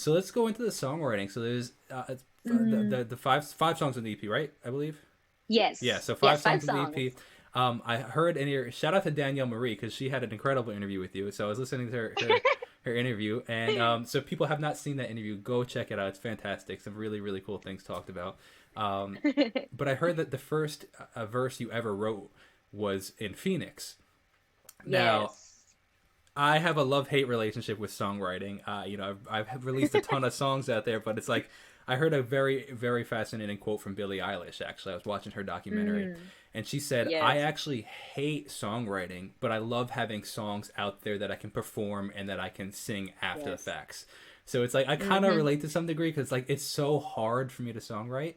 So let's go into the songwriting. So there's Mm, the five songs in the EP, right? I believe. Yeah. yes, So five yes, five songs in the EP. songs. I heard in your shout out to Danielle Marie because she had an incredible interview with you. So I was listening to her interview, and so people have not seen that interview, go check it out. It's fantastic. Some really really cool things talked about. Um, but I heard that the first verse you ever wrote was in Phoenix. Now Yes. I have a love hate relationship with songwriting. I've released a ton of songs out there, but it's like I heard a very, very fascinating quote from Billie Eilish. Actually, I was watching her documentary, Mm, and she said, "I yes. actually hate songwriting, but I love having songs out there that I can perform and that I can sing after the Yes. facts." So it's like I kind of Mm-hmm. relate to some degree because like it's so hard for me to songwrite,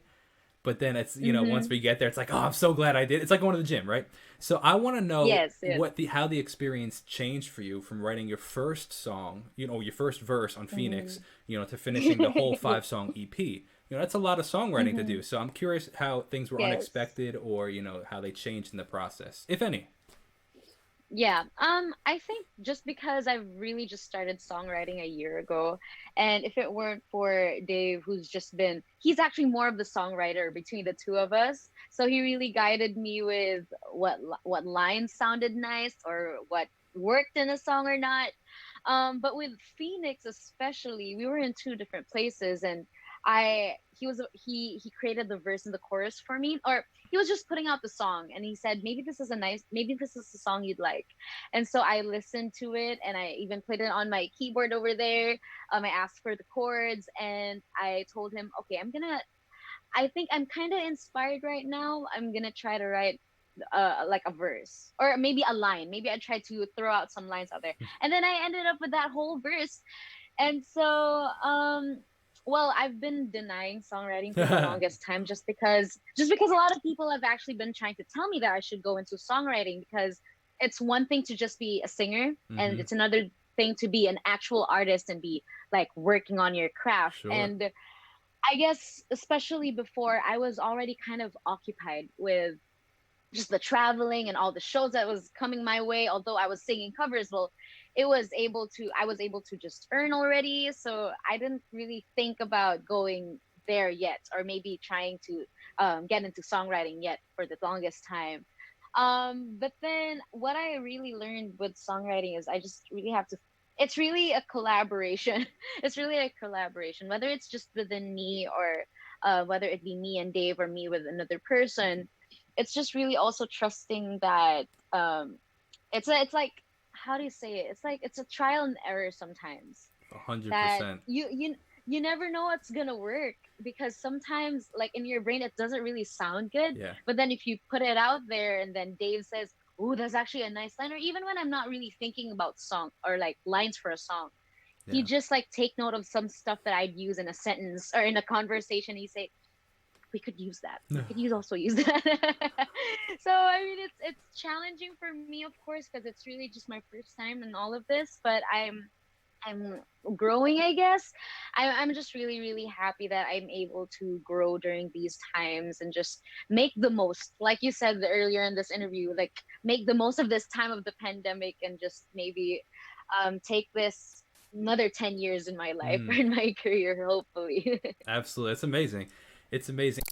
but then it's once Mm-hmm. we get there it's like, oh, I'm so glad I did. It's like going to the gym, right? So I want to know Yes, yes. what the how the experience changed for you from writing your first song, your first verse on Phoenix, Mm. to finishing the whole 5 song EP. That's a lot of songwriting to Mm-hmm. do. So I'm curious how things were Yes. unexpected, or how they changed in the process, if any. Yeah. I think just because I've really just started songwriting a year ago, and if it weren't for Dave, he's actually more of the songwriter between the two of us. So he really guided me with what lines sounded nice or what worked in a song or not. But with Phoenix especially, we were in two different places, and he created the verse and the chorus for me, or he was just putting out the song, and he said maybe this is a song you'd like. And so I listened to it, and I even played it on my keyboard over there. I asked for the chords, and I told him, okay, I think I'm kind of inspired right now. I'm gonna try to write like a verse or maybe a line. Maybe I tried to throw out some lines out there, and then I ended up with that whole verse. And so, well, I've been denying songwriting for the Mm-hmm. longest time just because a lot of people have actually been trying to tell me that I should go into songwriting, because it's one thing to just be a singer, and it's another thing to be an actual artist and be like working on your craft. Sure. And I guess especially before, I was already kind of occupied with just the traveling and all the shows that was coming my way. Although I was singing covers, well, I was able to just earn already, so I didn't really think about going there yet, or maybe trying to get into songwriting yet for the longest time. But then what I really learned with songwriting is I just really have to it's really a collaboration. It's really a collaboration, whether it's just within me, or whether it be me and Dave, or me with another person. It's just really also trusting that it's like, how do you say it? It's like it's a trial and error sometimes, a hundred that percent. you never know what's gonna work, because sometimes like in your brain it doesn't really sound good, Yeah. but then if you put it out there and then Dave says, oh, that's actually a nice line, or even when I'm not really thinking about song or like lines for a song, he Yeah. just like take note of some stuff that I'd use in a sentence or in a conversation. He say, we could use that. We could use also use that. So I mean, it's challenging for me, of course, because it's really just my first time in all of this. But I'm growing, I guess. I'm just really really happy that I'm able to grow during these times and just make the most, like you said earlier in this interview, like make the most of this time of the pandemic, and just maybe take this another 10 years in my life or Mm, in my career, hopefully. absolutely. It's amazing. It's amazing.